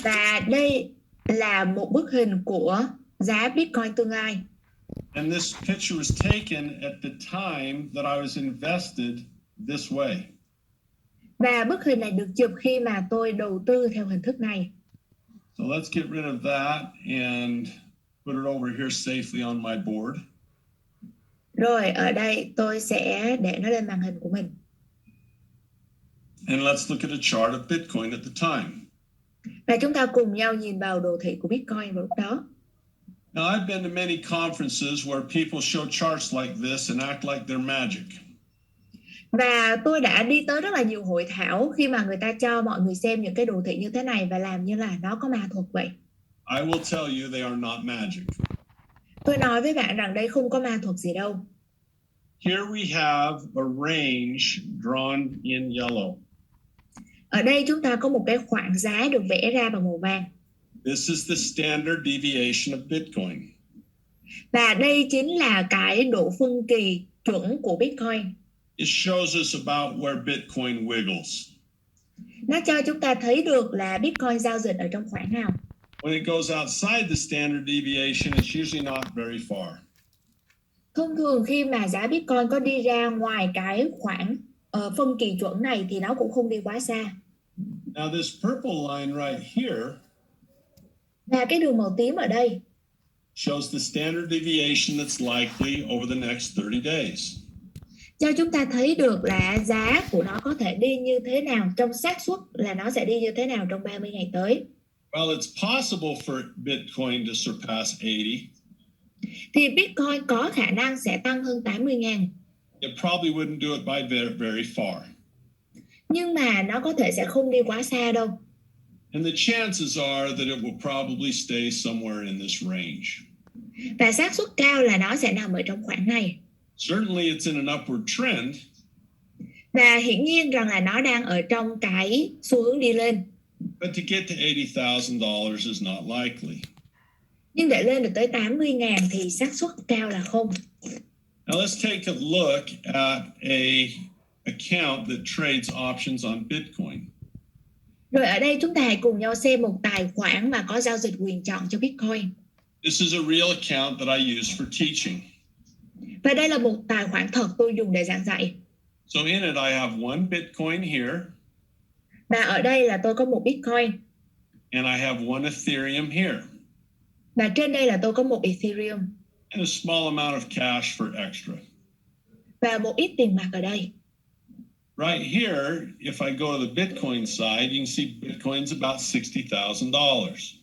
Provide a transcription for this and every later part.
Và đây là một bức hình của giá Bitcoin tương lai. And this picture was taken at the time that I was invested this way. Và bức hình này được chụp khi mà tôi đầu tư theo hình thức này. So let's get rid of that and put it over here safely on my board. Rồi ở đây tôi sẽ để nó lên màn hình của mình. And let's look at a chart of Bitcoin at the time. Và chúng ta cùng nhau nhìn vào đồ thị của Bitcoin vào lúc đó. Now, I've been to many conferences where people show charts like this and act like they're magic. Và tôi đã đi tới rất là nhiều hội thảo khi mà người ta cho mọi người xem những cái đồ thị như thế này và làm như là nó có ma thuật vậy. I will tell you they are not magic. Tôi nói với bạn rằng đây không có ma thuật gì đâu. Here we have a range drawn in yellow. Ở đây chúng ta có một cái khoảng giá được vẽ ra bằng màu vàng. This is the standard deviation of Bitcoin. Và đây chính là cái độ phân kỳ chuẩn của Bitcoin. It shows us about where Bitcoin wiggles. Nó cho chúng ta thấy được là Bitcoin giao dịch ở trong khoảng nào. When it goes outside the standard deviation, it's usually not very far. Thông thường khi mà giá Bitcoin có đi ra ngoài cái khoảng phân kỳ chuẩn này thì nó cũng không đi quá xa. Now this purple line right here Và cái đường màu tím ở đây shows the standard deviation that's likely over the next 30 days. cho chúng ta thấy được là giá của nó có thể đi như thế nào, trong xác suất là nó sẽ đi như thế nào trong 30 ngày tới. Well, it's possible for Bitcoin to surpass 80. Thì Bitcoin có khả năng sẽ tăng hơn 80.000. It probably wouldn't do it by very, very far. Nhưng mà nó có thể sẽ không đi quá xa đâu. And the chances are that it will probably stay somewhere in this range. Và xác suất cao là nó sẽ nằm ở trong khoảng này. Certainly it's in an upward trend. Và hiển nhiên rằng là nó đang ở trong cái xu hướng đi lên. But to get to $80,000 is not likely. Nhưng để lên được tới 80.000 thì xác suất cao là không. Now let's take a look at a account that trades options on Bitcoin. Rồi ở đây chúng ta hãy cùng nhau xem một tài khoản mà có giao dịch quyền chọn cho Bitcoin. This is a real account that I use for teaching. Và đây là một tài khoản thật tôi dùng để giảng dạy. So in it I have one Bitcoin here. Và ở đây là tôi có một Bitcoin. And I have one Ethereum here. Và trên đây là tôi có một Ethereum. And a small amount of cash for extra. Và một ít tiền mặt ở đây. Right here, if I go to the Bitcoin side, you can see Bitcoin's about $60,000.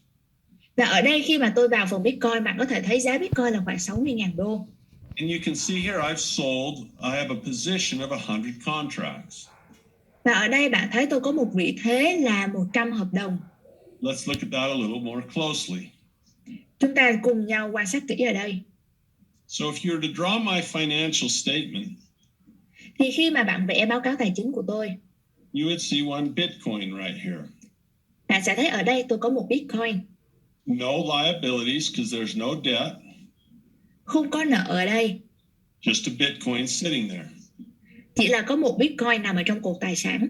Và ở đây khi mà tôi vào phần Bitcoin, bạn có thể thấy giá Bitcoin là khoảng 60.000 đô. And you can see here I've sold, I have a position of 100 contracts. Và ở đây bạn thấy tôi có một vị thế là 100 hợp đồng. Let's look at that a little more closely. Chúng ta cùng nhau quan sát kỹ ở đây. So if you were to draw my financial statement, thì khi mà bạn vẽ báo cáo tài chính của tôi, you would see one Bitcoin right here. Bạn sẽ thấy ở đây tôi có một Bitcoin. No liabilities because there's no debt. Không có nợ ở đây. Just a Bitcoin sitting there. Chỉ là có một Bitcoin nằm ở trong cột tài sản.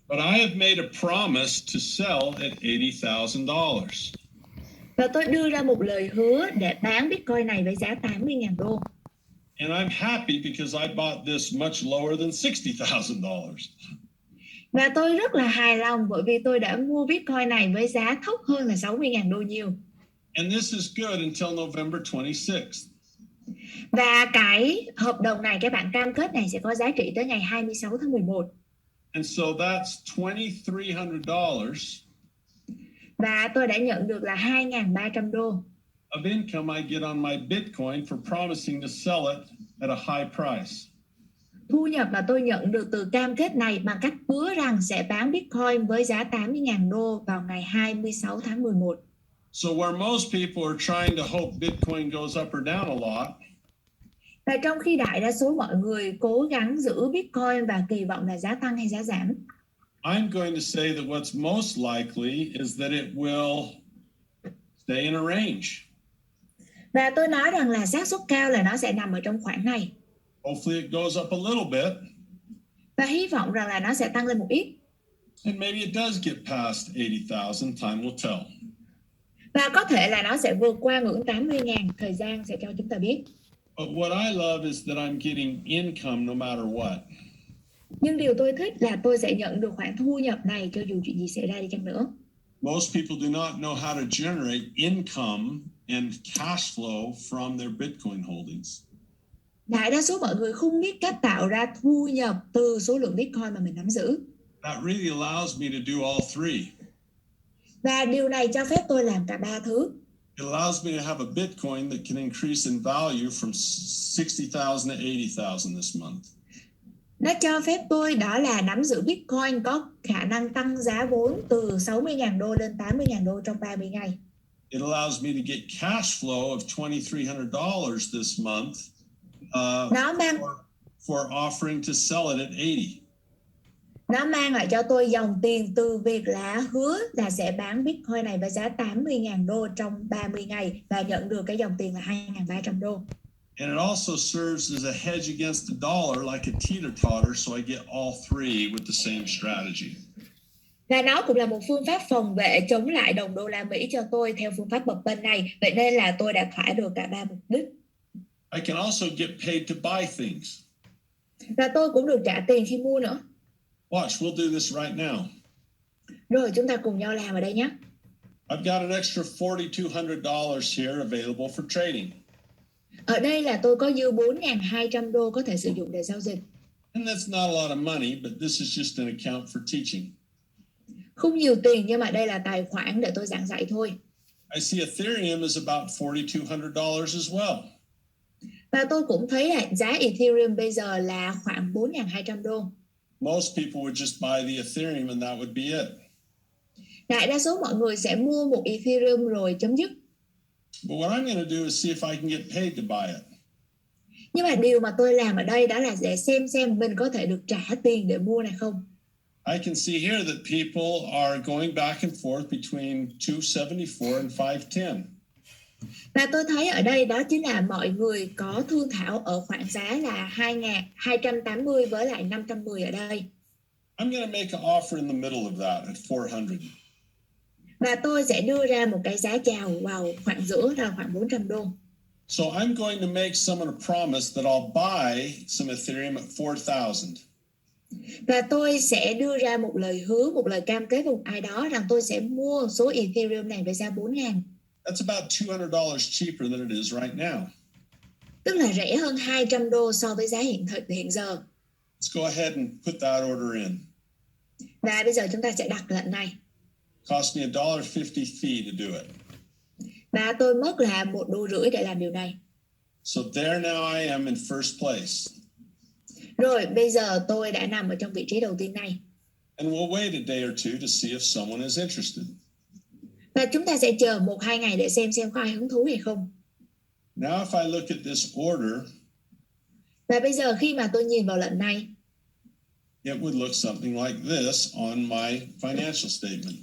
But I have made a promise to sell at $80,000. Và tôi đưa ra một lời hứa để bán Bitcoin này với giá 80.000 đô. And I'm happy because I bought this much lower than $60,000. Và tôi rất là hài lòng bởi vì tôi đã mua Bitcoin này với giá thấp hơn là 60.000 đô nhiều. And this is good until November 26th. Và cái hợp đồng này, cái bản cam kết này sẽ có giá trị tới ngày 26 tháng 11. And so that's $2,300. Và tôi đã nhận được là 2.300 đô. Of income I get on my Bitcoin for promising to sell it at a high price. Thu nhập mà tôi nhận được từ cam kết này bằng cách hứa rằng sẽ bán Bitcoin với giá 80.000 đô vào ngày 26 tháng 11. So where most people are trying to hope Bitcoin goes up or down a lot, và trong khi đại đa số mọi người cố gắng giữ Bitcoin và kỳ vọng là giá tăng hay giá giảm, I'm going to say that what's most likely is that it will stay in a range. Và tôi nói rằng là xác suất cao là nó sẽ nằm ở trong khoảng này. Hopefully it goes up a little bit. Và hy vọng rằng là nó sẽ tăng lên một ít. And maybe it does get past 80,000. Time will tell. Và có thể là nó sẽ vượt qua ngưỡng 80.000, thời gian sẽ cho chúng ta biết. But what I love is that I'm getting income no matter what. Nhưng điều tôi thích là tôi sẽ nhận được khoản thu nhập này cho dù chuyện gì xảy ra đi chăng nữa. Most people do not know how to generate income and cash flow from their Bitcoin holdings. Đại đa số mọi người không biết cách tạo ra thu nhập từ số lượng Bitcoin mà mình nắm giữ. That really allows me to do all three. Và điều này cho phép tôi làm cả ba thứ. It allows me to have a Bitcoin that can increase in value from 60,000 to 80,000 this month. Nó cho phép tôi đó là nắm giữ Bitcoin có khả năng tăng giá vốn từ 60.000 đô lên 80.000 đô trong 30 ngày. It allows me to get cash flow of $2,300 this month for offering to sell it at 80. Nó mang lại cho tôi dòng tiền từ việc là hứa là sẽ bán Bitcoin này với giá 80.000 đô trong 30 ngày và nhận được cái dòng tiền là 2.300 đô. And it also serves as a hedge against the dollar like a teeter-totter, so I get all three with the same strategy. Và nó cũng là một phương pháp phòng vệ chống lại đồng đô la Mỹ cho tôi theo phương pháp bập bênh này. Vậy nên là tôi đã thỏa được cả ba mục đích. I can also get paid to buy things. Và tôi cũng được trả tiền khi mua nữa. Watch, we'll do this right now. Rồi chúng ta cùng nhau làm ở đây nhé. I've got an extra $4,200 here available for trading. Ở đây là tôi có dư 4.200 đô có thể sử dụng để giao dịch. And that's not a lot of money, but this is just an account for teaching. Không nhiều tiền nhưng mà đây là tài khoản để tôi giảng dạy thôi. I see Ethereum is about $4,200 as well. Và tôi cũng thấy là giá Ethereum bây giờ là khoảng 4.200 đô. Most people would just buy the Ethereum and that would be it. Đại đa số mọi người sẽ mua một Ethereum rồi chấm dứt. But what I'm going to do is see if I can get paid to buy it. Nhưng mà điều mà tôi làm ở đây đó là để xem mình có thể được trả tiền để mua này không. I can see here that people are going back and forth between 274 and 510. Và tôi thấy ở đây đó chính là mọi người có thương thảo ở khoảng giá là 2.280 với lại 510 ở đây. I'm going to make an offer in the middle of that at 400. Và tôi sẽ đưa ra một cái giá chào vào khoảng giữa là khoảng 400 đô. So I'm going to make someone a promise that I'll buy some Ethereum at 4,000. Và tôi sẽ đưa ra một lời hứa, một lời cam kết với một ai đó rằng tôi sẽ mua số Ethereum này với giá 4.000. That's about $200 cheaper than it is right now. Tức là rẻ hơn 200 đô so với giá hiện giờ. Let's go ahead and put that order in. Và bây giờ chúng ta sẽ đặt lệnh này. Cost me $1.50 fee to do it. Và tôi mất là $1.50 để làm điều này. So there now I am in first place. Rồi bây giờ tôi đã nằm ở trong vị trí đầu tiên này. And we'll wait a day or two to see if someone is interested. Và chúng ta sẽ chờ 1-2 ngày để xem có ai hứng thú hay không. Now if I look at this order, và bây giờ khi mà tôi nhìn vào lệnh này, it would look something like this on my financial statement.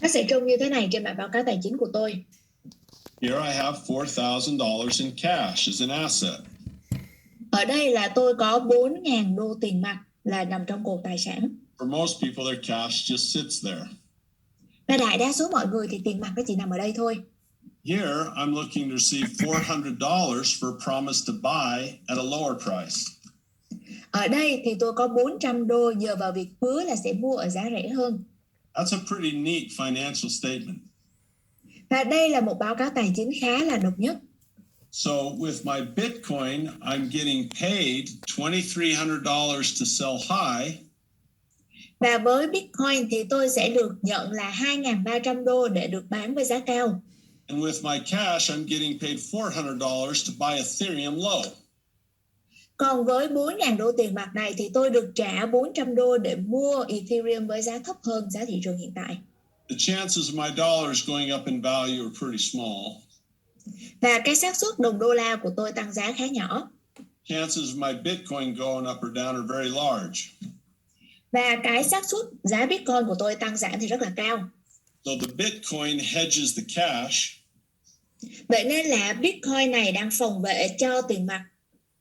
Nó sẽ trông như thế này trên bản báo cáo tài chính của tôi. Here I have $4,000 in cash as an asset. Ở đây là tôi có 4.000 đô tiền mặt là nằm trong cột tài sản. For most people, their cash just sits there. Và đại đa số mọi người thì tiền mặt nó chỉ nằm ở đây thôi. Here, I'm looking to receive $400 for a promise to buy at a lower price. Ở đây thì tôi có 400 đô nhờ vào việc hứa là sẽ mua ở giá rẻ hơn. That's a pretty neat financial statement. Và đây là một báo cáo tài chính khá là độc nhất. So with my Bitcoin, I'm getting paid $2,300 to sell high. Và với Bitcoin thì tôi sẽ được nhận là 2.300 đô để được bán với giá cao. And with my cash, I'm getting paid $400 to buy Ethereum low. Còn với 4.000 đô tiền mặt này thì tôi được trả 400 đô để mua Ethereum với giá thấp hơn giá thị trường hiện tại. The chances of my dollars going up in value are pretty small. Và cái xác suất đồng đô la của tôi tăng giá khá nhỏ. Chances of my Bitcoin going up or down are very large. Và cái xác suất giá Bitcoin của tôi tăng giảm thì rất là cao. So the Bitcoin hedges the cash. Vậy nên là Bitcoin này đang phòng vệ cho tiền mặt.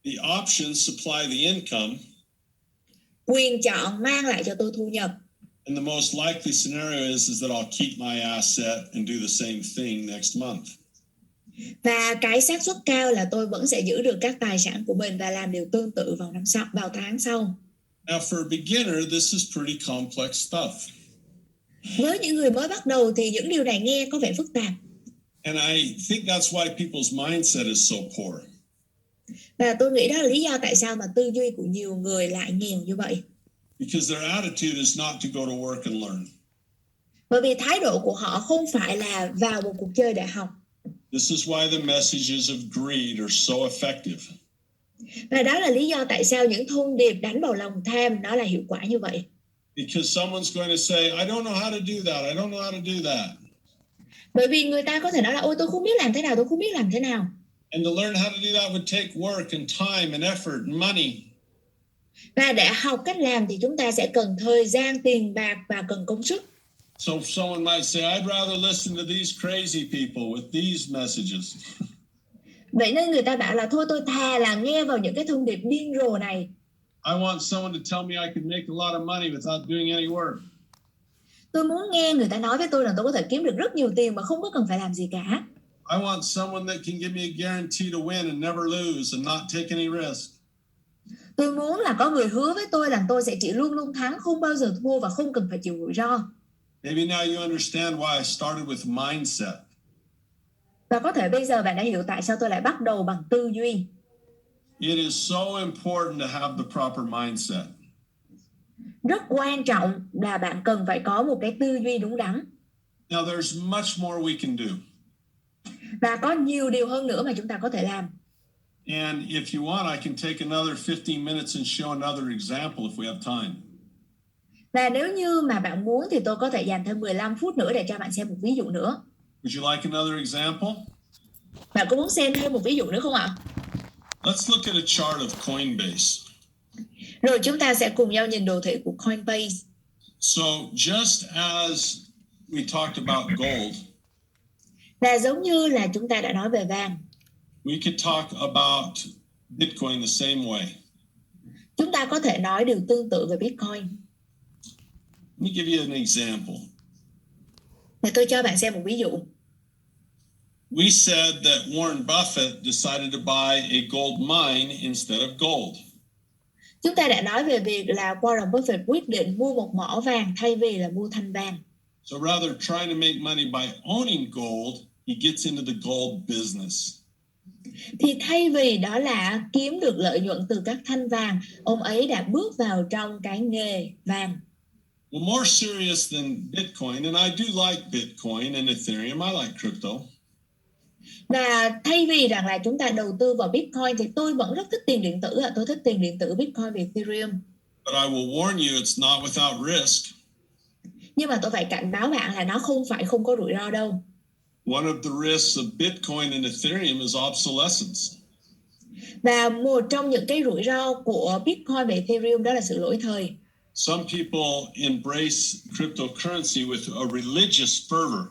The options supply the income. Quyền chọn mang lại cho tôi thu nhập. And the most likely scenario is that I'll keep my asset and do the same thing next month. Và cái xác suất cao là tôi vẫn sẽ giữ được các tài sản của mình và làm điều tương tự vào năm sau, vào tháng sau. Now, for a beginner, this is pretty complex stuff. Với những người mới bắt đầu thì những điều này nghe có vẻ phức tạp. And I think that's why people's mindset is so poor. Và tôi nghĩ đó là lý do tại sao mà tư duy của nhiều người lại nghèo như vậy. Because their attitude is not to go to work and learn. Bởi vì thái độ của họ không phải là vào một cuộc chơi để học. This is why the messages of greed are so effective. Và đó là lý do tại sao những thông điệp đánh vào lòng tham nó là hiệu quả như vậy. Because someone's going to say, I don't know how to do that. I don't know how to do that. Bởi vì người ta có thể nói là ôi tôi không biết làm thế nào, tôi không biết làm thế nào. And to learn how to do that would take work and time and effort and money. Và để học cách làm thì chúng ta sẽ cần thời gian, tiền bạc và cần công sức. So someone might say, I'd rather listen to these crazy people with these messages. Vậy nên người ta bảo là thôi tôi thà là nghe vào những cái thông điệp điên rồ này. I want someone to tell me I can make a lot of money without doing any work. Tôi muốn nghe người ta nói với tôi là tôi có thể kiếm được rất nhiều tiền mà không có cần phải làm gì cả. I want someone that can give me a guarantee to win and never lose and not take any risk. Tôi muốn là có người hứa với tôi là tôi sẽ chỉ luôn luôn thắng, không bao giờ thua và không cần phải chịu rủi ro. Maybe now you understand why I started with mindset. Và có thể bây giờ bạn đã hiểu tại sao tôi lại bắt đầu bằng tư duy. It is so important to have the proper mindset. Rất quan trọng là bạn cần phải có một cái tư duy đúng đắn. Now there's much more we can do. Và có nhiều điều hơn nữa mà chúng ta có thể làm. And if you want, I can take another 15 minutes and show another example if we have time. Và nếu như mà bạn muốn thì tôi có thể dành thêm 15 phút nữa để cho bạn xem một ví dụ nữa. Would you like another example? Bạn có muốn xem thêm một ví dụ nữa không ạ? Let's look at a chart of Coinbase. Rồi chúng ta sẽ cùng nhau nhìn đồ thị của Coinbase. So just as we talked about gold, Và giống như là chúng ta đã nói về vàng, we could talk about Bitcoin the same way. chúng ta có thể nói điều tương tự về Bitcoin. Let me give you an example. Để tôi cho bạn xem một ví dụ. We said that Warren Buffett decided to buy a gold mine instead of gold. Chúng ta đã nói về việc là Warren Buffett quyết định mua một mỏ vàng thay vì là mua thanh vàng. So rather trying to make money by owning gold, he gets into the gold business. Thì thay vì đó là kiếm được lợi nhuận từ các thanh vàng, ông ấy đã bước vào trong cái nghề vàng. Well, more serious than Bitcoin, and I do like Bitcoin and Ethereum. I like crypto. Và thay vì rằng là chúng ta đầu tư vào Bitcoin thì tôi vẫn rất thích tiền điện tử. Tôi thích tiền điện tử Bitcoin và Ethereum. But I will warn you, it's not without risk. Nhưng mà tôi phải cảnh báo bạn là nó không phải không có rủi ro đâu. One of the risks of Bitcoin and Ethereum is obsolescence. Và một trong những cái rủi ro của Bitcoin và Ethereum đó là sự lỗi thời. Some people embrace cryptocurrency with a religious fervor.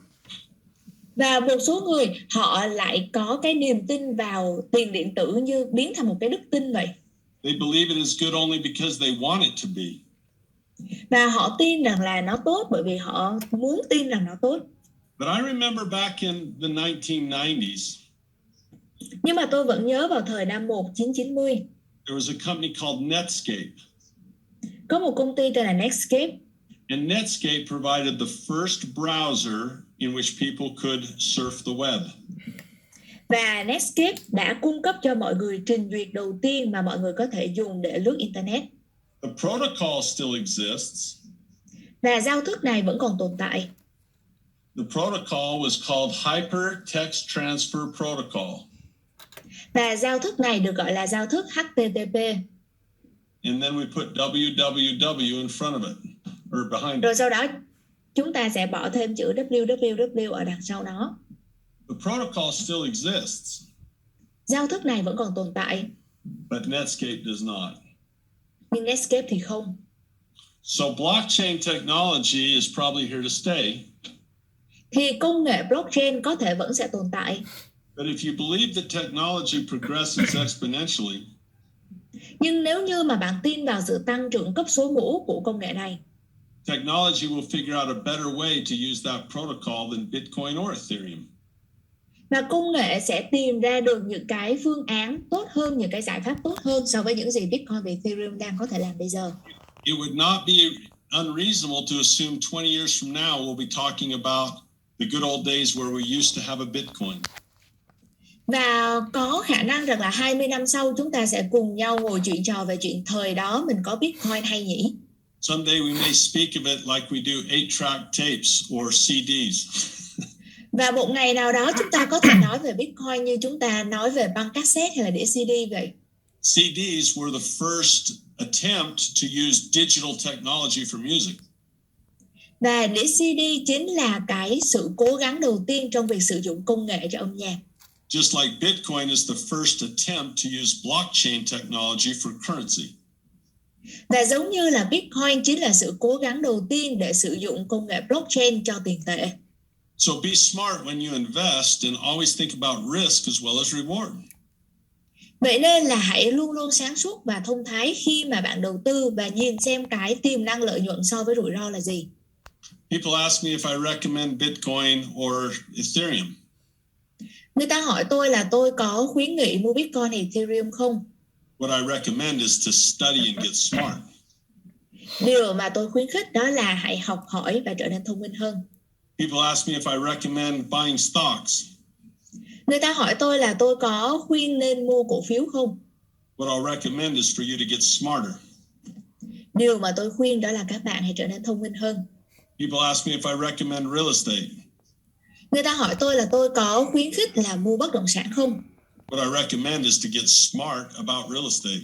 Và một số người họ lại có cái niềm tin vào tiền điện tử như biến thành một cái đức tin vậy. They believe it is good only because they want it to be. Và họ tin rằng là nó tốt bởi vì họ muốn tin rằng nó tốt. But I remember back in the 1990s, Nhưng mà tôi vẫn nhớ vào thời năm 1990, there was a company called Netscape. có một công ty tên là Netscape. And Netscape provided the first browser in which people could surf the web. Và Netscape đã cung cấp cho mọi người trình duyệt đầu tiên mà mọi người có thể dùng để lướt Internet. The protocol still exists. Và giao thức này vẫn còn tồn tại. The protocol was called Hypertext Transfer Protocol. Và giao thức này được gọi là giao thức HTTP. And then we put www in front of it, or behind it. Rồi sau đó chúng ta sẽ bỏ thêm chữ www ở đằng sau nó. The protocol still exists, Giao thức này vẫn còn tồn tại, but Netscape does not. nhưng Netscape thì không. So blockchain technology is probably here to stay. Thì công nghệ blockchain có thể vẫn sẽ tồn tại. But if you believe that technology progresses Nhưng nếu như mà bạn tin vào sự tăng trưởng cấp số mũ của công nghệ này, Technology will figure out a better way to use that protocol than Bitcoin or Ethereum. Và công nghệ sẽ tìm ra được những cái phương án tốt hơn, những cái giải pháp tốt hơn so với những gì Bitcoin và Ethereum đang có thể làm bây giờ. It would not be unreasonable to assume 20 years from now we'll be talking about the good old days where we used to have a Bitcoin. Và có khả năng rằng là 20 năm sau chúng ta sẽ cùng nhau ngồi chuyện trò về chuyện thời đó mình có Bitcoin hay nhỉ? Someday we may speak of it like we do 8-track tapes or CDs. Và một ngày nào đó chúng ta có thể nói về Bitcoin như chúng ta nói về băng cassette hay là đĩa CD vậy. CDs were the first attempt to use digital technology for music. Và đĩa CD chính là cái sự cố gắng đầu tiên trong việc sử dụng công nghệ cho âm nhạc. Just like Bitcoin is the first attempt to use blockchain technology for currency. Và giống như là Bitcoin chính là sự cố gắng đầu tiên để sử dụng công nghệ blockchain cho tiền tệ. So be smart when you invest and always think about risk as well as reward. Vậy nên là hãy luôn luôn sáng suốt và thông thái khi mà bạn đầu tư và nhìn xem cái tiềm năng lợi nhuận so với rủi ro là gì. People ask me if I recommend Bitcoin or Ethereum. Người ta hỏi tôi là tôi có khuyến nghị mua Bitcoin hay Ethereum không? What I recommend is to study and get smart. Điều mà tôi khuyến khích đó là hãy học hỏi và trở nên thông minh hơn. People ask me if I recommend buying stocks. Người ta hỏi tôi là tôi có khuyên nên mua cổ phiếu không? What I'll recommend is for you to get smarter. Điều mà tôi khuyên đó là các bạn hãy trở nên thông minh hơn. People ask me if I recommend real estate. Người ta hỏi tôi là tôi có khuyến khích là mua bất động sản không? What I recommend is to get smart about real estate.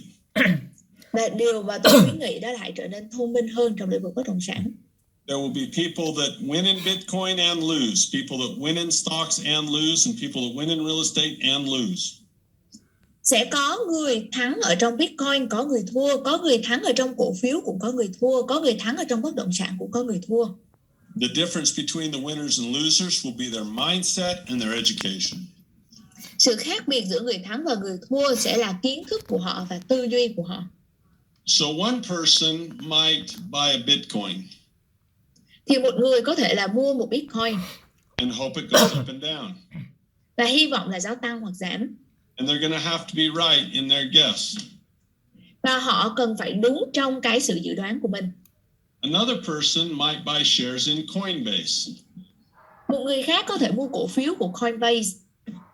Và điều mà tôi khuyến nghị đó là hãy trở nên thông minh hơn trong lĩnh vực bất động sản. There will be people that win in Bitcoin and lose, people that win in stocks and lose, and people that win in real estate and lose. Sẽ có người thắng ở trong Bitcoin, có người thua, có người thắng ở trong cổ phiếu cũng có người thua, có người thắng ở trong bất động sản cũng có người thua. The difference between the winners and losers will be their mindset and their education. Sự khác biệt giữa người thắng và người thua sẽ là kiến thức của họ và tư duy của họ. So one person might buy a Bitcoin Thì một người có thể là mua một Bitcoin and hope it goes up and down. và hy vọng là giá tăng hoặc giảm. And they're going to have to be right in their guess. Và họ cần phải đúng trong cái sự dự đoán của mình. Another person might buy shares in Coinbase. Một người khác có thể mua cổ phiếu của Coinbase.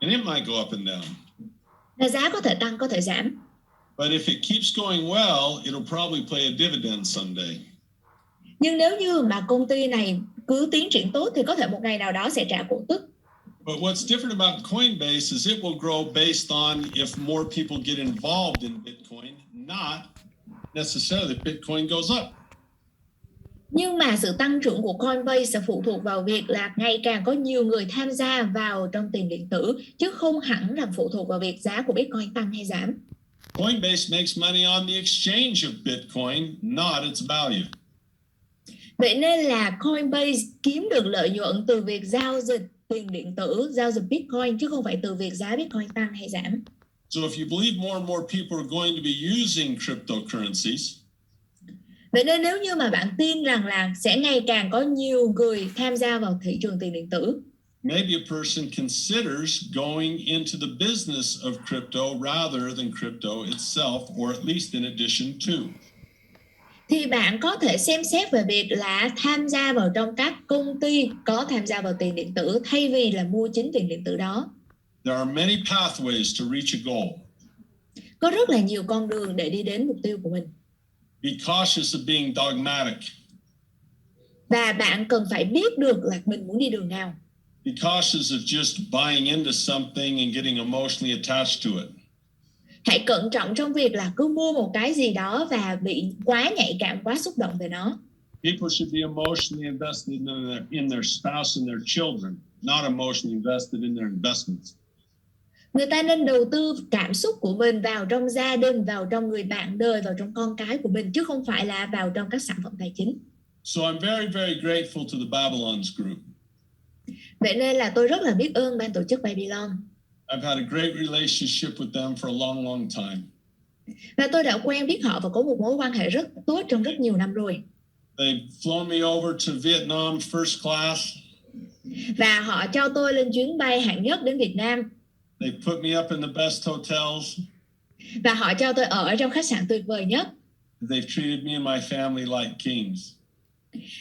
And it might go up and down. Và giá có thể tăng, có thể giảm. But if it keeps going well, it'll probably pay a dividend someday. Nhưng nếu như mà công ty này cứ tiến triển tốt thì có thể một ngày nào đó sẽ trả cổ tức. But what's different about Coinbase is it will grow based on if more people get involved in Bitcoin, not necessarily if Bitcoin goes up. Nhưng mà sự tăng trưởng của Coinbase sẽ phụ thuộc vào việc là ngày càng có nhiều người tham gia vào trong tiền điện tử, chứ không hẳn là phụ thuộc vào việc giá của Bitcoin tăng hay giảm. Coinbase makes money on the exchange of Bitcoin, not its value. Vậy nên là Coinbase kiếm được lợi nhuận từ việc giao dịch tiền điện tử, giao dịch Bitcoin, chứ không phải từ việc giá Bitcoin tăng hay giảm. So if you believe more and more people are going to be using cryptocurrencies, vậy nên nếu như mà bạn tin rằng là sẽ ngày càng có nhiều người tham gia vào thị trường tiền điện tử, maybe a person considers going into the business of crypto rather than crypto itself, or at least in addition to. thì bạn có thể xem xét về việc là tham gia vào trong các công ty có tham gia vào tiền điện tử thay vì là mua chính tiền điện tử đó. There are many pathways to reach a goal. Có rất là nhiều con đường để đi đến mục tiêu của mình. Be cautious of being dogmatic. Và bạn cần phải biết được là mình muốn đi đường nào. Be cautious of just buying into something and getting emotionally attached to it. Hãy cẩn trọng trong việc là cứ mua một cái gì đó và bị quá nhạy cảm, quá xúc động về nó. People should be emotionally invested in their spouse and their children, not emotionally invested in their investments. Người ta nên đầu tư cảm xúc của mình vào trong gia đình, vào trong người bạn đời, vào trong con cái của mình, chứ không phải là vào trong các sản phẩm tài chính. So I'm very, very grateful to the Babylon's group. Vậy nên là tôi rất là biết ơn ban tổ chức Babylon. I've had a great relationship with them for a long, long time. Và tôi đã quen biết họ và có một mối quan hệ rất tốt trong rất nhiều năm rồi. They've flown me over to Vietnam first class. Và họ cho tôi lên chuyến bay hạng nhất đến Việt Nam. They put me up in the best hotels. Và họ cho tôi ở trong khách sạn tuyệt vời nhất. They've treated me and my family like kings.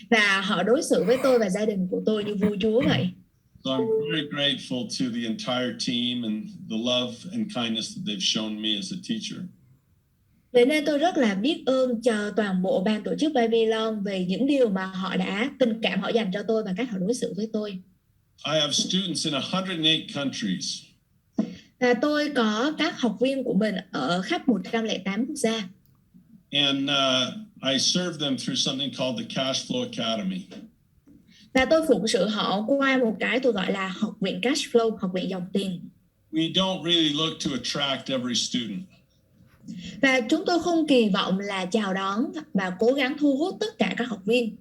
Và họ đối xử với tôi và gia đình của tôi như vua chúa vậy. So I'm very grateful to the entire team and the love and kindness that they've shown me as a teacher. Vậy nên tôi rất là biết ơn cho toàn bộ ban tổ chức Babylon về những điều mà họ đã tình cảm họ dành cho tôi và cách họ đối xử với tôi. I have students in 108 countries. Và tôi có các học viên của mình ở khắp 108 quốc gia. And I serve them through something called the Cash Flow Academy. Và tôi phụng sự họ qua một cái tôi gọi là học viện Cash Flow, học viện dòng tiền. We don't really look to attract every student. Và chúng tôi không kỳ vọng là chào đón và cố gắng thu hút tất cả các học viên.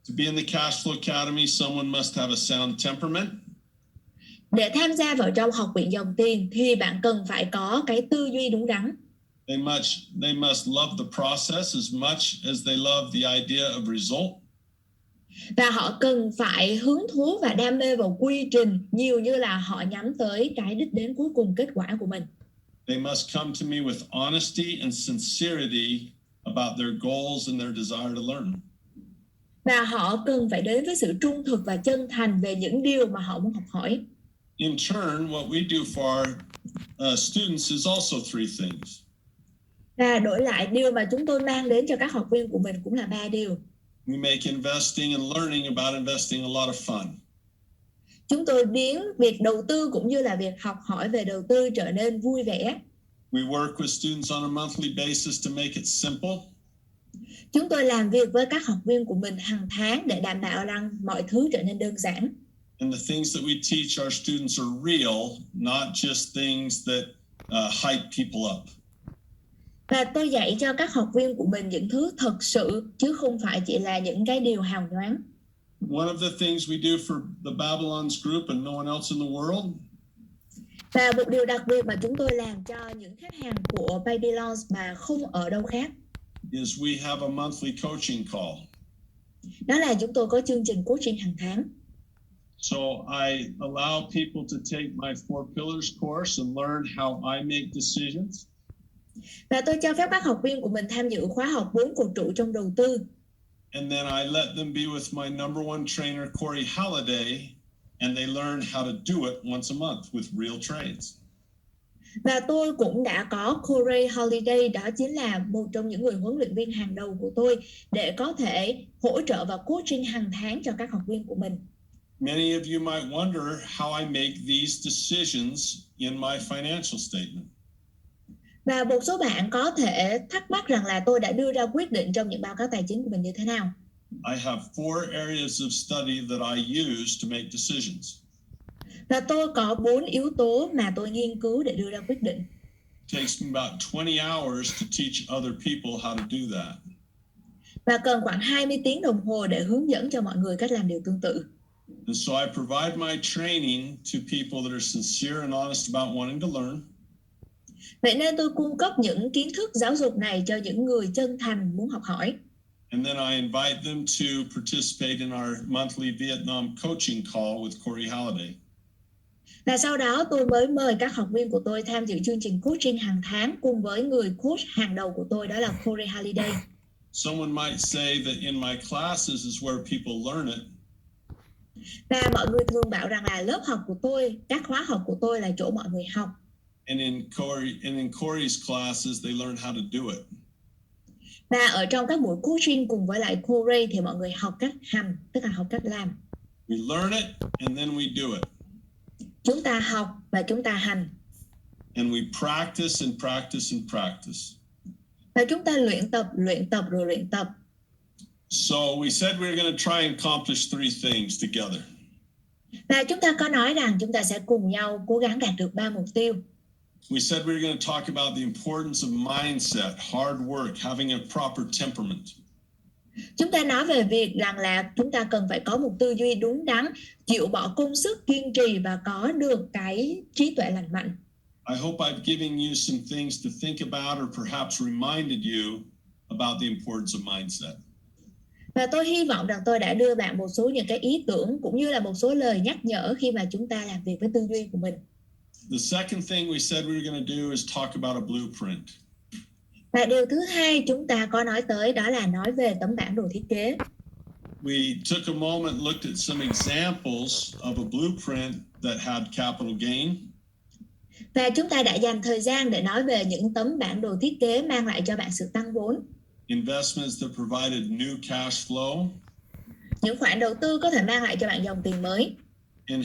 To be in the Cash Flow Academy, someone must have a sound temperament. Để tham gia vào trong học viện dòng tiền thì bạn cần phải có cái tư duy đúng đắn. They must love the process as much as they love the idea of result. Và họ cần phải hứng thú và đam mê vào quy trình nhiều như là họ nhắm tới cái đích đến cuối cùng, kết quả của mình. They must come to me with honesty and sincerity about their goals and their desire to learn. Và họ cần phải đến với sự trung thực và chân thành về những điều mà họ muốn học hỏi. In turn, what we do for our students is also three things. Và đổi lại, điều mà chúng tôi mang đến cho các học viên của mình cũng là 3 điều. We make investing and learning about investing a lot of fun. Chúng tôi biến việc đầu tư cũng như là việc học hỏi về đầu tư trở nên vui vẻ. We work with students on a monthly basis to make it simple. Chúng tôi làm việc với các học viên của mình hàng tháng để đảm bảo rằng mọi thứ trở nên đơn giản. And the things that we teach our students are real, not just things that hype people up. Và tôi dạy cho các học viên của mình những thứ thật sự chứ không phải chỉ là những cái điều hào nhoáng. One of the things we do for the Babylon's group and no one else in the world. Và một điều đặc biệt mà chúng tôi làm cho những khách hàng của Babylon mà không ở đâu khác Is we have a monthly coaching call. Đó là chúng tôi có chương trình coaching hàng tháng. So I allow people to take my 4 pillars course and learn how I make decisions. Và tôi cho phép các học viên của mình tham dự khóa học 4 cột trụ trong đầu tư. And then I let them be with my number one trainer, Corey Halliday, and they learn how to do it once a month with real trades. Và tôi cũng đã có Corey Holiday, đó chính là một trong những người huấn luyện viên hàng đầu của tôi để có thể hỗ trợ và coaching hàng tháng cho các học viên của mình. Many of you might wonder how I make these decisions in my financial statement. Và một số bạn có thể thắc mắc rằng là tôi đã đưa ra quyết định trong những báo cáo tài chính của mình như thế nào. I have 4 areas of study that I use to make decisions. Và tôi có 4 yếu tố mà tôi nghiên cứu để đưa ra quyết định. It takes me about 20 hours to teach other people how to do that. Và cần khoảng 20 tiếng đồng hồ để hướng dẫn cho mọi người cách làm điều tương tự. And so I provide my training to people that are sincere and honest about wanting to learn. Vậy nên tôi cung cấp những kiến thức giáo dục này cho những người chân thành muốn học hỏi. And then I invite them to participate in our monthly Vietnam coaching call with Corey Halliday. Và sau đó tôi mới mời các học viên của tôi tham dự chương trình coaching hàng tháng cùng với người coach hàng đầu của tôi, đó là Corey Halliday. Someone might say that in my classes is where people learn it. Và mọi người thường bảo rằng là lớp học của tôi, các khóa học của tôi là chỗ mọi người học. And in Corey's classes, they learn how to do it. Và ở trong các buổi coaching cùng với lại Corey thì mọi người học cách hành, tức là học cách làm. We learn it and then we do it. Chúng ta học và chúng ta hành. And we practice and practice and practice. Và chúng ta luyện tập rồi luyện tập. So we said we were going to try and accomplish 3 things together. Và chúng ta có nói rằng chúng ta sẽ cùng nhau cố gắng đạt được 3 mục tiêu. We said we were going to talk about the importance of mindset, hard work, having a proper temperament. Chúng ta nói về việc rằng là chúng ta cần phải có một tư duy đúng đắn, chịu bỏ công sức, kiên trì và có được cái trí tuệ lành mạnh. I hope I've given you some things to think about or perhaps reminded you about the importance of mindset. Và tôi hy vọng rằng tôi đã đưa bạn một số những cái ý tưởng cũng như là một số lời nhắc nhở khi mà chúng ta làm việc với tư duy của mình. The second thing we said we were going to do is talk about a blueprint. Và điều thứ hai chúng ta có nói tới đó là nói về tấm bản đồ thiết kế. We took a moment, looked at some examples of a blueprint that had capital gain. Và chúng ta đã dành thời gian để nói về những tấm bản đồ thiết kế mang lại cho bạn sự tăng vốn. Investments that provided new cash flow. Những khoản đầu tư có thể mang lại cho bạn dòng tiền mới. And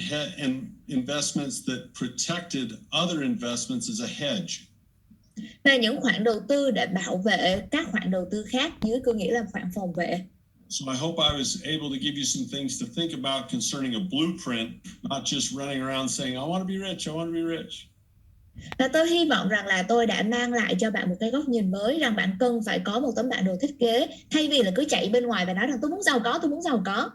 investments that protected other investments as a hedge. Và những khoản đầu tư để bảo vệ các khoản đầu tư khác dưới cơ nghĩa là khoản phòng vệ. So I hope I was able to give you some things to think about concerning a blueprint, not just running around saying, I want to be rich, I want to be rich. Và tôi hy vọng rằng là tôi đã mang lại cho bạn một cái góc nhìn mới, rằng bạn cần phải có một tấm bản đồ thiết kế thay vì là cứ chạy bên ngoài và nói rằng tôi muốn giàu có, tôi muốn giàu có.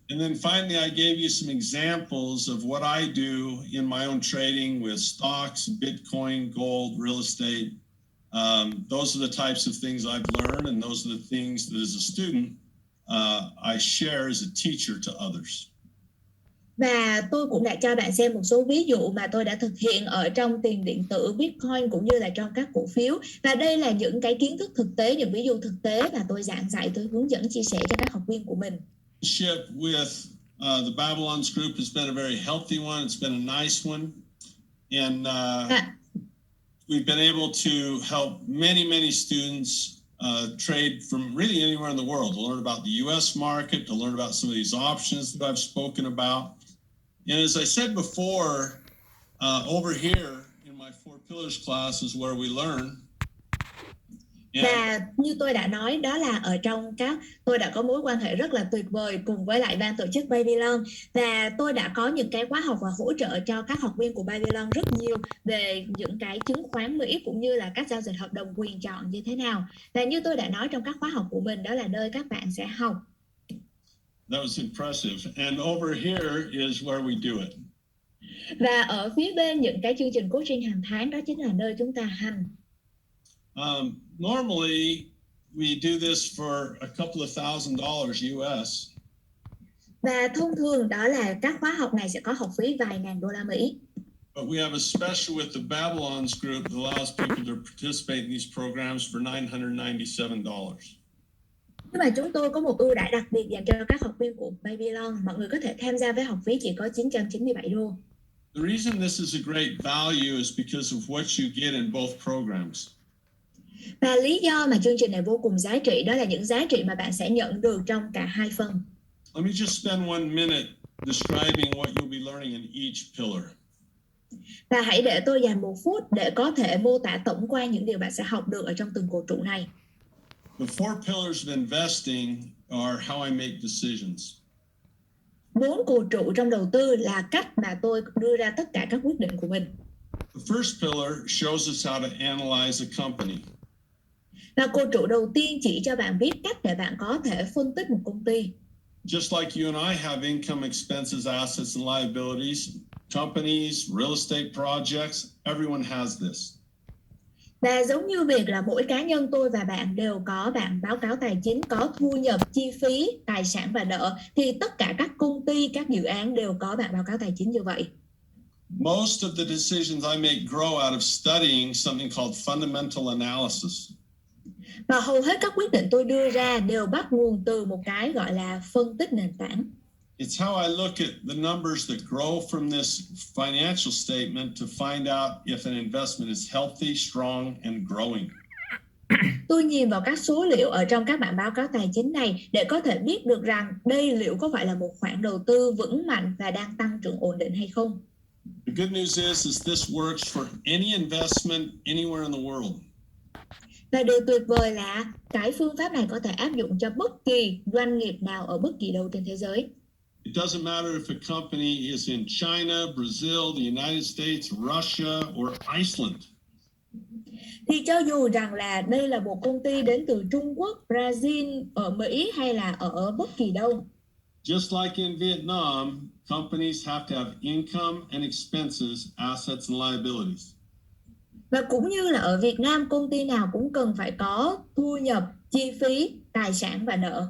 And then finally, I gave you some examples of what I do in my own trading with stocks, Bitcoin, gold, real estate. Those are the types of things I've learned, and those are the things that as a student, I share as a teacher to others. Và tôi cũng đã cho bạn xem một số ví dụ mà tôi đã thực hiện ở trong tiền điện tử, Bitcoin cũng như là trong các cổ phiếu. Và đây là những cái kiến thức thực tế, những ví dụ thực tế mà tôi giảng dạy, tôi hướng dẫn chia sẻ cho các học viên của mình. With the Babylon's group has been a very healthy one. It's been a nice one. And we've been able to help many students trade from really anywhere in the world, to learn about the U.S. market, to learn about some of these options that I've spoken about. And as I said before, over here in my 4 Pillars class is where we learn. Và như tôi đã nói, đó là ở trong tôi đã có mối quan hệ rất là tuyệt vời cùng với lại ban tổ chức Babylon, và tôi đã có những cái khóa học và hỗ trợ cho các học viên của Babylon rất nhiều về những cái chứng khoán Mỹ cũng như là các giao dịch hợp đồng quyền chọn như thế nào. Và như tôi đã nói trong các khóa học của mình, đó là nơi các bạn sẽ học. That was impressive. And over here is where we do it. Và ở phía bên những cái chương trình coaching hàng tháng, đó chính là nơi chúng ta hành. Normally, we do this for a couple of $1,000 US. Và thông thường đó là các khóa học này sẽ có học phí vài ngàn đô la Mỹ. But we have a special with the Babylon's group that allows people to participate in these programs for $997. Nhưng mà chúng tôi có một ưu đãi đặc biệt dành cho các học viên của Babylon. Mọi người có thể tham gia với học phí chỉ có 997 đô. The reason this is a great value is because of what you get in both programs. Và lý do mà chương trình này vô cùng giá trị, đó là những giá trị mà bạn sẽ nhận được trong cả hai phần. Let me just spend 1 minute describing what you'll be learning in each pillar. Và hãy để tôi dành 1 phút để có thể mô tả tổng quan những điều bạn sẽ học được ở trong từng cột trụ này. The 4 pillars of investing are how I make decisions. 4 cột trụ trong đầu tư là cách mà tôi đưa ra tất cả các quyết định của mình. The first pillar shows us how to analyze a company. Và cột trụ đầu tiên chỉ cho bạn biết cách để bạn có thể phân tích một công ty. Just like you and I have income, expenses, assets and liabilities, companies, real estate projects, everyone has this. Và giống như việc là mỗi cá nhân tôi và bạn đều có bản báo cáo tài chính, có thu nhập, chi phí, tài sản và nợ, thì tất cả các công ty, các dự án đều có bản báo cáo tài chính như vậy. Most of the decisions I make grow out of studying something called fundamental analysis. Và hầu hết các quyết định tôi đưa ra đều bắt nguồn từ một cái gọi là phân tích nền tảng. It's how I look at the numbers that grow from this financial statement to find out if an investment is healthy, strong, and growing. Tôi nhìn vào các số liệu ở trong các bản báo cáo tài chính này để có thể biết được rằng đây liệu có phải là một khoản đầu tư vững mạnh và đang tăng trưởng ổn định hay không. The good news is this works for any investment anywhere in the world. Và điều tuyệt vời là cái phương pháp này có thể áp dụng cho bất kỳ doanh nghiệp nào ở bất kỳ đâu trên thế giới. It doesn't matter if a company is in China, Brazil, the United States, Russia, or Iceland. Thì cho dù rằng là đây là một công ty đến từ Trung Quốc, Brazil, ở Mỹ hay là ở bất kỳ đâu. Just like in Vietnam, companies have to have income and expenses, assets and liabilities. Và cũng như là ở Việt Nam, công ty nào cũng cần phải có thu nhập, chi phí, tài sản và nợ.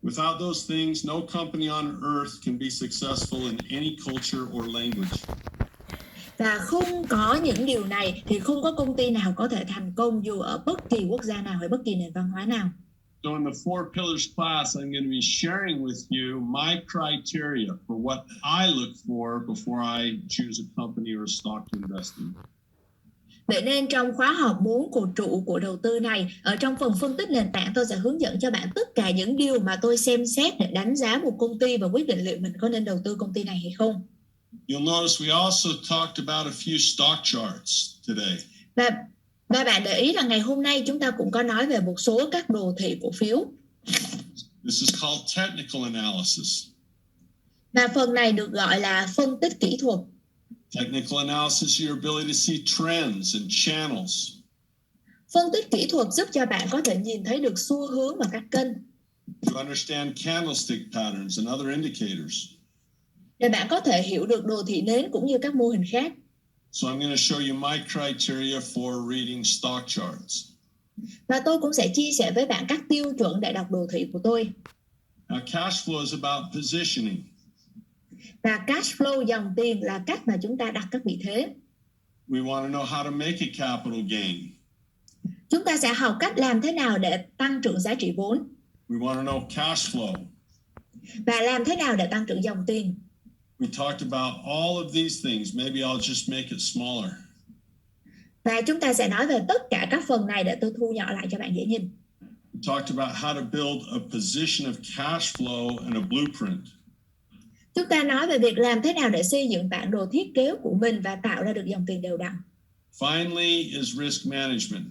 Without those things, no company on earth can be successful in any culture or language. Và không có những điều này thì không có công ty nào có thể thành công dù ở bất kỳ quốc gia nào hay bất kỳ nền văn hóa nào. So in the Four Pillars class, I'm going to be sharing with you my criteria for what I look for before I choose a company or a stock to invest in. Vậy nên trong khóa học 4 cột trụ của đầu tư này, ở trong phần phân tích nền tảng, tôi sẽ hướng dẫn cho bạn tất cả những điều mà tôi xem xét để đánh giá một công ty và quyết định liệu mình có nên đầu tư công ty này hay không. You'll notice we also talked about a few stock charts today. Và bạn để ý là ngày hôm nay chúng ta cũng có nói về một số các đồ thị cổ phiếu. This is called technical analysis. Và phần này được gọi là phân tích kỹ thuật. Technical analysis is your ability to see trends and channels. Phân tích kỹ thuật giúp cho bạn có thể nhìn thấy được xu hướng và các kênh. To understand candlestick patterns and other indicators. Để bạn có thể hiểu được đồ thị nến cũng như các mô hình khác. So I'm going to show you my criteria for reading stock charts. Và tôi cũng sẽ chia sẻ với bạn các tiêu chuẩn để đọc đồ thị của tôi. Now cash flow is about positioning. Và cash flow, dòng tiền, là cách mà chúng ta đặt các vị thế. We want to know how to make a capital gain. Chúng ta sẽ học cách làm thế nào để tăng trưởng giá trị vốn. We want to know cash flow. Và làm thế nào để tăng trưởng dòng tiền. We talked about all of these things. Maybe I'll just make it smaller. Và chúng ta sẽ nói về tất cả các phần này để tôi thu nhỏ lại cho bạn dễ nhìn. We talked about how to build a position of cash flow and a blueprint. Chúng ta nói về việc làm thế nào để xây dựng bản đồ thiết kế của mình và tạo ra được dòng tiền đều đặn. Finally is risk management.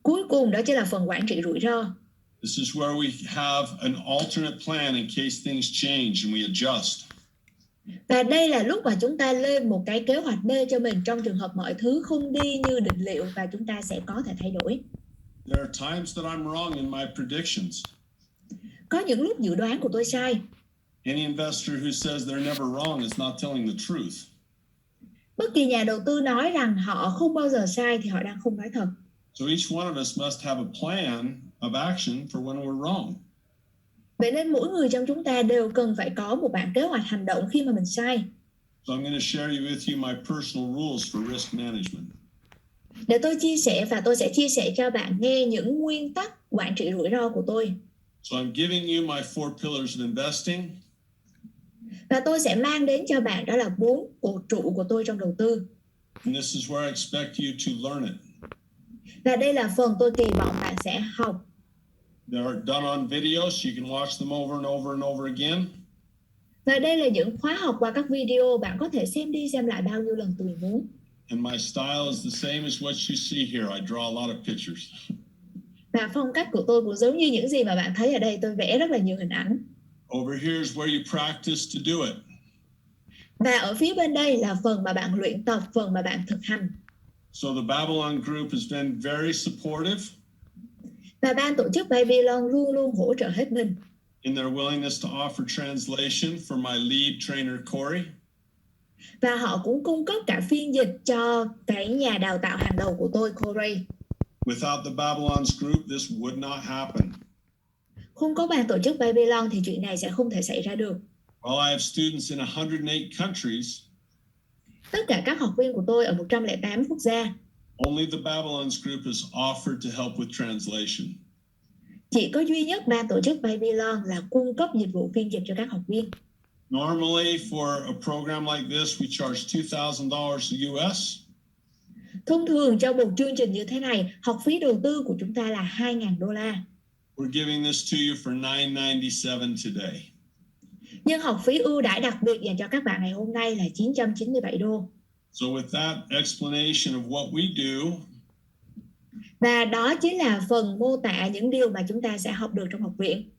Cuối cùng đó chính là phần quản trị rủi ro. This is where we have an alternate plan in case things change and we adjust. Và đây là lúc mà chúng ta lên một cái kế hoạch B cho mình trong trường hợp mọi thứ không đi như định liệu và chúng ta sẽ có thể thay đổi. There are times that I'm wrong in my predictions. Có những lúc dự đoán của tôi sai. Any investor who says they're never wrong is not telling the truth. Bất kỳ nhà đầu tư nói rằng họ không bao giờ sai thì họ đang không nói thật. So each one of us must have a plan of action for when we're wrong. Vậy nên mỗi người trong chúng ta đều cần phải có một bản kế hoạch hành động khi mà mình sai. So I'm going to share with you my personal rules for risk management. Để tôi chia sẻ và tôi sẽ chia sẻ cho bạn nghe những nguyên tắc quản trị rủi ro của tôi. So I'm giving you my 4 pillars of investing. Và tôi sẽ mang đến cho bạn đó là 4 cột trụ của tôi trong đầu tư. And this is where I expect you to learn it. Và đây là phần tôi kỳ vọng bạn sẽ học. They're done on video, so you can watch them over and over and over again. Và đây là những khóa học qua các video, bạn có thể xem đi xem lại bao nhiêu lần tùy muốn. And my style is the same as what you see here. I draw a lot of pictures. Và phong cách của tôi cũng giống như những gì mà bạn thấy ở đây, tôi vẽ rất là nhiều hình ảnh. Over here is where you practice to do it. Và ở phía bên đây là phần mà bạn luyện tập, phần mà bạn thực hành. So the Babylon group has been very supportive. Và ban tổ chức Babylon luôn luôn hỗ trợ hết mình. In their willingness to offer translation for my lead trainer Corey. Và họ cũng cung cấp cả phiên dịch cho cái nhà đào tạo hàng đầu của tôi, Corey. Without the Babylon's group, this would not happen. Không có ban tổ chức Babylon thì chuyện này sẽ không thể xảy ra được. While I have students in 108 countries, tất cả các học viên của tôi ở 108 quốc gia, only the Babylon's group is offered to help with translation. chỉ có duy nhất ban tổ chức Babylon là cung cấp dịch vụ phiên dịch cho các học viên. Normally, for a program like this, we charge $2,000 US. Thông thường cho một chương trình như thế này, học phí đầu tư của chúng ta là $2,000. We're giving this to you for $997 today. Nhưng học phí ưu đãi đặc biệt dành cho các bạn ngày hôm nay là $997. So with that explanation of what we do, và đó chính là phần mô tả những điều mà chúng ta sẽ học được trong học viện.